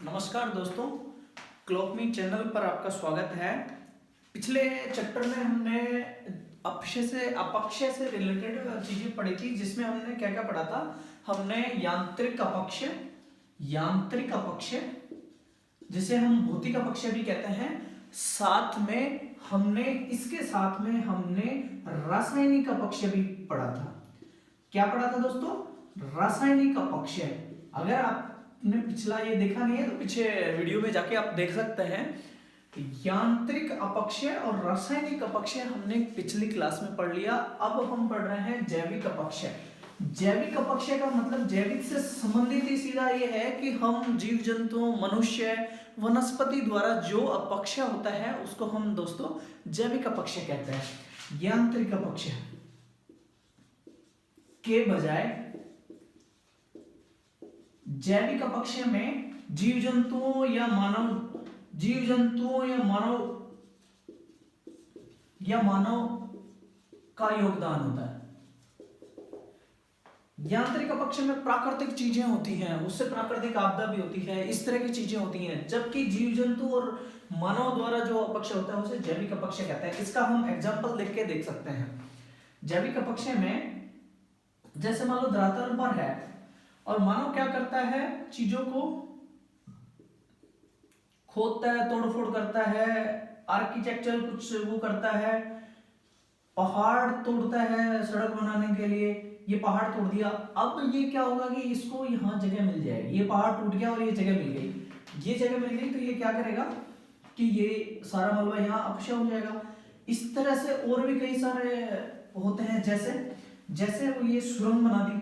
नमस्कार दोस्तों, क्लॉकमी चैनल पर आपका स्वागत है। पिछले चैप्टर में हमने अपक्षय से रिलेटेड चीजें पढ़ी थी, जिसमें हमने क्या क्या पढ़ा था। हमने यांत्रिक अपक्षय जिसे हम भौतिक अपक्षय भी कहते हैं, साथ में इसके साथ में हमने रासायनिक अपक्षय भी पढ़ा था। क्या पढ़ा था दोस्तों? रासायनिक अपक्षय। अगर आपने पिछला ये देखा नहीं है तो पीछे वीडियो में जाके आप देख सकते हैं। यांत्रिक अपक्षय और रासायनिक अपक्षय हमने पिछली क्लास में पढ़ लिया। अब हम पढ़ रहे हैं जैविक अपक्षय। जैविक अपक्षय का मतलब जैविक से संबंधित ही सीधा ये है कि हम जीव जंतु, मनुष्य, वनस्पति द्वारा जो अपक्षय होता है उसको हम दोस्तों जैविक अपक्षय कहते हैं। यांत्रिक अपक्षय के बजाय जैविक अपक्षय में जीव जंतुओं या मानव का योगदान होता है। यांत्रिक अपक्षय में प्राकृतिक चीजें होती हैं, उससे प्राकृतिक आपदा भी होती है, इस तरह की चीजें होती हैं। जबकि जीव जंतु और मानव द्वारा जो अपक्षय होता है उसे जैविक अपक्षय कहते हैं। इसका हम एग्जाम्पल देख के देख सकते हैं। जैविक अपक्षय में जैसे मान लो धरातल पर है और मानव क्या करता है, चीजों को खोदता है, तोड़फोड़ करता है, आर्किटेक्चर कुछ वो करता है, पहाड़ तोड़ता है सड़क बनाने के लिए। ये पहाड़ तोड़ दिया, अब ये क्या होगा कि इसको यहाँ जगह मिल जाएगी। ये पहाड़ टूट गया और ये जगह मिल गई, ये जगह मिल गई तो ये क्या करेगा कि ये सारा मलबा यहाँ अपक्षय हो जाएगा। इस तरह से और भी कई सारे होते हैं, जैसे वो ये सुरंग बना दी।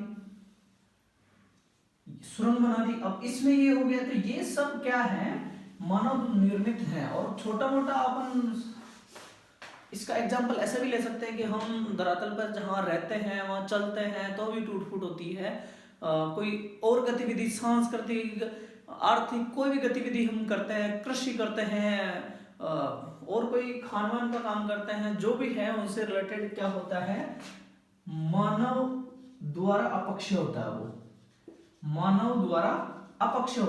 अब इसमें ये हो गया, तो ये सब क्या है, मानव निर्मित है। और छोटा मोटा अपन इसका एग्जाम्पल ऐसे भी ले सकते हैं कि हम धरातल पर जहाँ रहते हैं वहाँ चलते हैं तो भी टूट फूट होती है। कोई और गतिविधि, सांस्कृतिक, आर्थिक कोई भी गतिविधि हम करते हैं, कृषि करते हैं, और कोई खानवान का काम करते हैं, जो भी है उनसे रिलेटेड क्या होता है, मानव द्वारा अपक्षय होता है। मानव द्वारा अपक्षय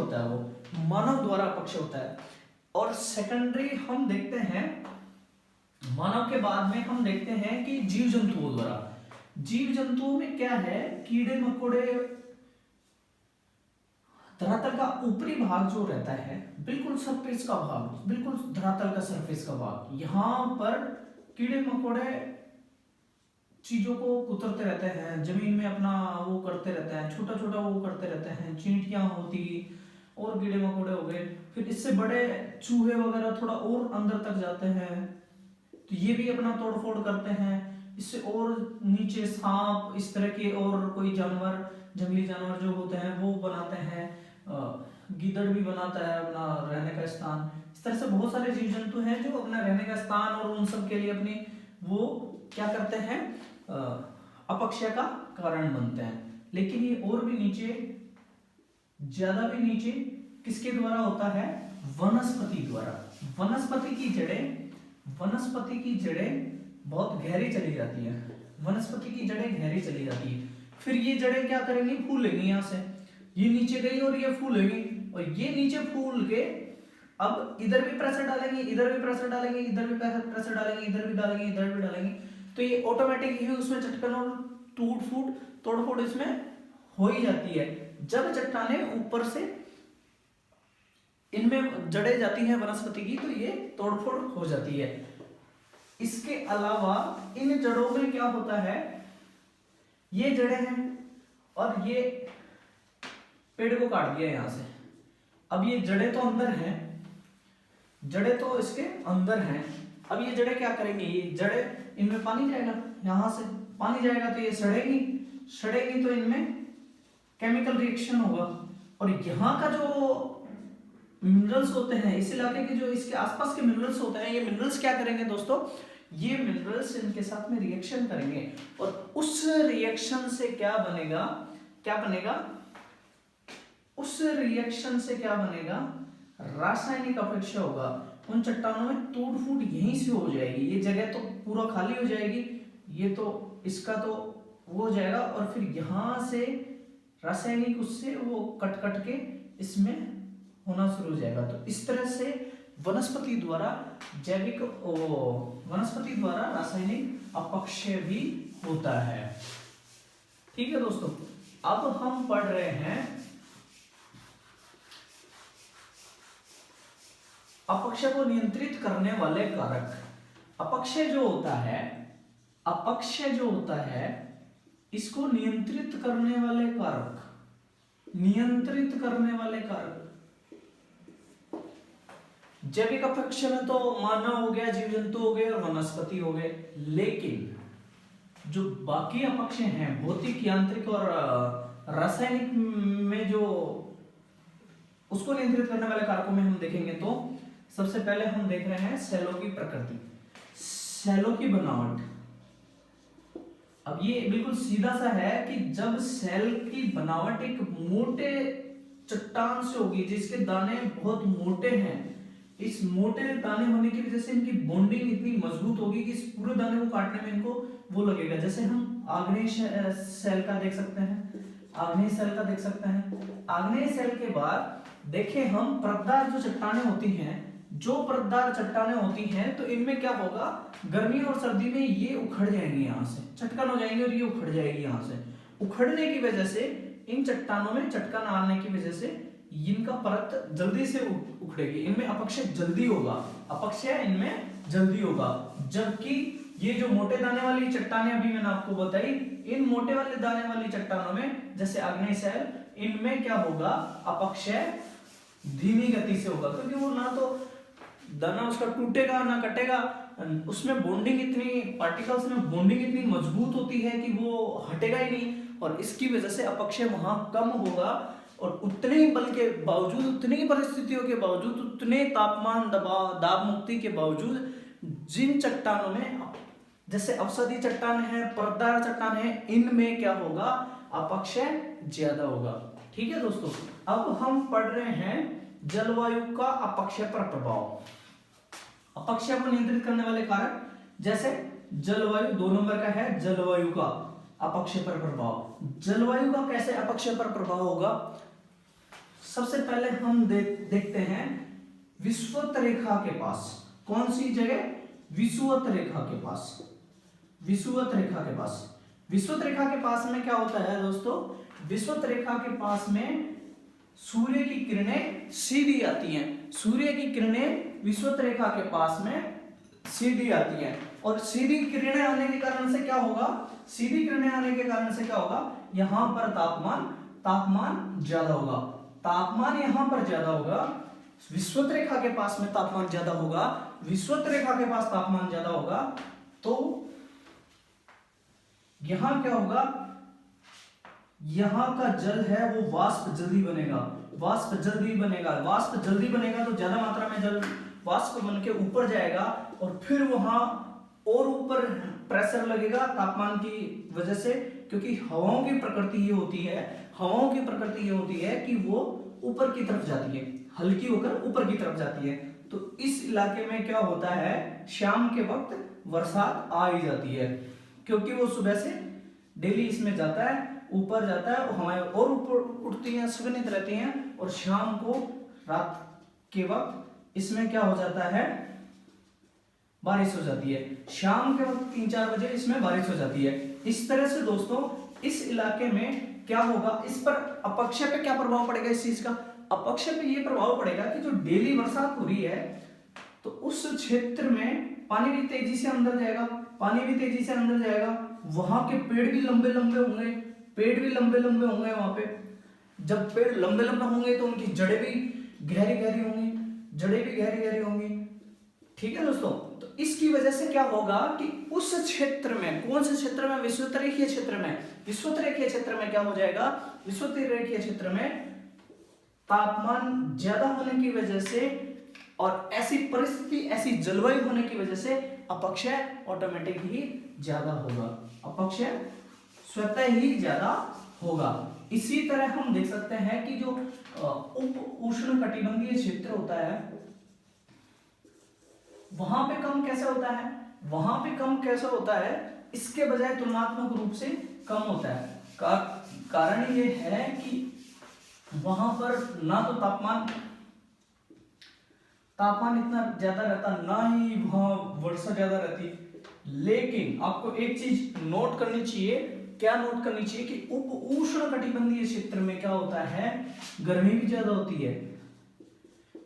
होता है। और सेकेंडरी हम देखते हैं, मानव के बाद में हम देखते हैं कि जीव जंतुओं में क्या है, कीड़े मकोड़े। धरातल का ऊपरी भाग जो रहता है, बिल्कुल सरफेस का भाग, बिल्कुल धरातल का सरफेस का भाग, यहां पर कीड़े मकोड़े चीजों को कुतरते रहते हैं, जमीन में अपना वो करते रहते हैं, छोटा छोटा वो करते रहते हैं। चींटियां होती और कीड़े मकोड़े हो गए, फिर इससे बड़े चूहे वगैरह थोड़ा और अंदर तक जाते हैं, तो ये भी अपना तोड़फोड़ करते हैं। इससे और नीचे सांप, इस तरह के और कोई जानवर, जंगली जानवर जो होते हैं वो बनाते हैं। गिद्धड़ भी बनाता है अपना रहने का स्थान। इस तरह से बहुत सारे जीव जंतु हैं जो अपना रहने का स्थान और उन सब के लिए अपनी वो क्या करते हैं, अपक्षय का कारण बनते हैं। लेकिन ये और भी नीचे, ज्यादा भी नीचे किसके द्वारा होता है, वनस्पति द्वारा। वनस्पति की जड़ें बहुत गहरी चली जाती है। फिर ये जड़ें क्या करेंगी, फूलेंगी। यहाँ से ये नीचे गई और ये फूलेंगी, और ये नीचे फूल के अब इधर भी प्रेशर डालेंगे, इधर भी प्रेशर डालेंगे, इधर भी प्रेशर डालेंगे, इधर भी डालेंगे, इधर भी डालेंगे, तो ये ऑटोमेटिक ही उसमें चटकन और तोड़फोड़ इसमें हो ही जाती है। जब चट्टानें ऊपर से इनमें जड़े जाती हैं वनस्पति की, तो ये तोड़फोड़ हो जाती है। इसके अलावा इन जड़ों में क्या होता है, ये जड़ें हैं और ये पेड़ को काट दिया यहां से। अब ये जड़ें तो अंदर हैं, जड़ें तो इसके अंदर हैं। अब ये जड़ें क्या करेंगी, ये जड़ें, इनमें पानी जाएगा, यहां से पानी जाएगा तो ये सड़ेगी तो इनमें केमिकल रिएक्शन होगा। और यहाँ का जो मिनरल्स होते हैं, इस इलाके के जो इसके आसपास के मिनरल्स होते हैं, ये मिनरल्स क्या करेंगे दोस्तों, ये मिनरल्स इनके साथ में रिएक्शन करेंगे, और उस रिएक्शन से क्या बनेगा, रासायनिक अपक्षय होगा। उन चट्टानों में टूट फूट यहीं से हो जाएगी, ये जगह तो पूरा खाली हो जाएगी, ये तो इसका तो वो हो जाएगा, और फिर यहां से रासायनिक उससे वो कट के इसमें होना शुरू हो जाएगा। तो इस तरह से वनस्पति द्वारा रासायनिक अपक्षय भी होता है। ठीक है दोस्तों, अब हम पढ़ रहे हैं अपक्षय को नियंत्रित करने वाले कारक। अपक्षय जो होता है इसको नियंत्रित करने वाले कारक। जैविक अपक्षय में तो मानव हो गया, जीव जंतु हो गए और वनस्पति हो गए, लेकिन जो बाकी अपक्षय हैं भौतिक, यांत्रिक और रासायनिक में जो उसको नियंत्रित करने वाले कारकों में हम देखेंगे तो सबसे पहले हम देख रहे हैं सेलों की प्रकृति, सेलों की बनावट। अब ये बिल्कुल सीधा सा है कि जब सेल की बनावट एक मोटे चट्टान से होगी जिसके दाने बहुत मोटे हैं, इस मोटे दाने होने की वजह से इनकी बॉन्डिंग इतनी मजबूत होगी कि इस पूरे दाने को काटने में इनको वो लगेगा। जैसे हम आग्नेय सेल का देख सकते हैं, आग्नेय सेल के बाद देखें हम परतदार जो चट्टानें होती हैं, तो इनमें क्या होगा, गर्मी और सर्दी में ये उखड़ जाएंगी, यहाँ से चटकन हो जाएंगे और ये उखड़ जाएगी। यहाँ से उखड़ने की वजह से इन चट्टानों में चटकन आने की वजह से इनका परत जल्दी से उखड़ेगी, इनमें अपक्षय जल्दी होगा। जबकि ये जो मोटे दाने वाली चट्टानें अभी मैंने आपको बताई, इन मोटे वाले दाने वाली चट्टानों में जैसे आग्नेय सेल, इनमें क्या होगा, अपक्षय धीमी गति से होगा, क्योंकि वो ना तो दाना उसका टूटेगा ना कटेगा, उसमें बॉन्डिंग इतनी, पार्टिकल्स में बॉन्डिंग इतनी मजबूत होती है कि वो हटेगा ही नहीं, और इसकी वजह से अपक्षय वहां कम होगा। और उतने ही बल के बावजूद, उतनी ही परिस्थितियों के बावजूद, उतने तापमान, दबाव, दाब मुक्ति के बावजूद जिन चट्टानों में जैसे अवसादी चट्टान है, परतदार चट्टान है, इनमें क्या होगा, अपक्षय ज्यादा होगा। ठीक है दोस्तों, अब हम पढ़ रहे हैं जलवायु का अपक्षय पर प्रभाव। अपक्षय को नियंत्रित करने वाले कारक, जैसे जलवायु 2 नंबर का है, जलवायु का अपक्षय पर प्रभाव। जलवायु का कैसे अपक्षय पर प्रभाव होगा, सबसे पहले हम देखते हैं विषुवत रेखा के पास। कौन सी जगह, विषुवत रेखा के पास। विषुवत रेखा के पास में क्या होता है दोस्तों, विषुवत रेखा के पास में सूर्य की किरणें सीधी आती हैं। सूर्य की किरणें विषुवत रेखा के पास में सीधी आती हैं, और सीधी किरणें आने के कारण से क्या होगा, यहां पर तापमान ज्यादा होगा। तापमान यहां पर ज्यादा होगा, विषुवत रेखा के पास में तापमान ज्यादा होगा, तो यहां क्या होगा, यहां का जल है वो वाष्प जल्दी बनेगा। तो ज्यादा मात्रा में जल वाष्प बन के ऊपर जाएगा, और फिर वहां और ऊपर प्रेशर लगेगा तापमान की वजह से, क्योंकि हवाओं की प्रकृति ये होती है कि वो ऊपर की तरफ जाती है, हल्की होकर ऊपर की तरफ जाती है। तो इस इलाके में क्या होता है, शाम के वक्त बरसात आ ही जाती है, क्योंकि वो सुबह से डेली इसमें जाता है, ऊपर जाता है, और हवाएं और ऊपर उठती हैं, सुगंधित रहती हैं, और शाम को, रात के वक्त इसमें क्या हो जाता है, बारिश हो जाती है। शाम के वक्त 3-4 बजे इसमें बारिश हो जाती है। इस तरह से दोस्तों इस इलाके में क्या होगा, इस पर अपक्षय पे क्या प्रभाव पड़ेगा, इस चीज का अपक्षय पे ये प्रभाव पड़ेगा कि जो डेली बरसात हो रही है, तो उस क्षेत्र में पानी भी तेजी से अंदर जाएगा, वहां के पेड़ भी लंबे लंबे होंगे, वहां पे जब पेड़ लंबे लंबे होंगे तो उनकी जड़ें भी गहरी होंगी। ठीक है दोस्तों, तो इसकी वजह से क्या होगा कि उस क्षेत्र में, कौन से क्षेत्र में, विषुवत रेखीय क्षेत्र में क्या हो जाएगा, विषुवत रेखीय क्षेत्र में तापमान ज्यादा होने की वजह से और ऐसी परिस्थिति, ऐसी जलवायु होने की वजह से अपक्षय ऑटोमेटिक ही ज्यादा होगा, अपक्षय स्वतः ही ज्यादा होगा। इसी तरह हम देख सकते हैं कि जो उप उष्ण कटिबंधीय क्षेत्र होता है, वहां पे कम कैसे होता है, इसके बजाय तुलनात्मक रूप से कम होता है। कारण ये है कि वहां पर ना तो तापमान तापमान इतना ज्यादा रहता, ना ही वहां वर्षा ज्यादा रहती। लेकिन आपको एक चीज नोट करनी चाहिए, क्या नोट करनी चाहिए कि उप उष्ण कटिबंधीय क्षेत्र में क्या होता है, गर्मी भी ज्यादा होती है,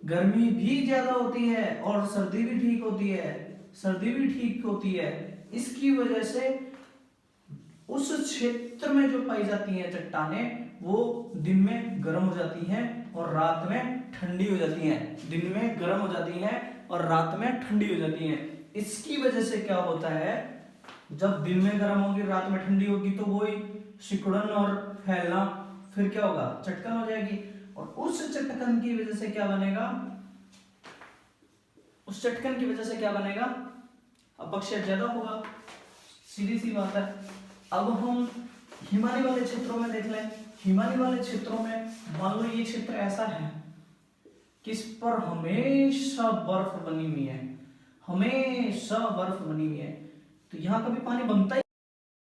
गर्मी भी ज्यादा होती है और सर्दी भी ठीक होती है, सर्दी भी ठीक होती है। इसकी वजह से उस क्षेत्र में जो पाई जाती हैं चट्टानें, वो दिन में गर्म हो जाती हैं और रात में ठंडी हो जाती हैं, दिन में गर्म हो जाती हैं और रात में ठंडी हो जाती हैं। इसकी वजह से क्या होता है, जब दिन में गर्म होगी रात में ठंडी होगी तो वही सिकुड़न और फैलना, फिर क्या होगा, चटकन हो जाएगी। और उस चटकन की वजह से क्या बनेगा, उस चटकन की वजह से क्या बनेगा, अपक्षय ज्यादा होगा, सीधी सी बात है। अब हम हिमालय वाले क्षेत्रों में देख लें। हिमालय वाले क्षेत्रों में मान लो ये क्षेत्र ऐसा है कि इस पर हमेशा बर्फ बनी हुई है, हमेशा बर्फ बनी हुई है, तो यहाँ कभी पानी बनता ही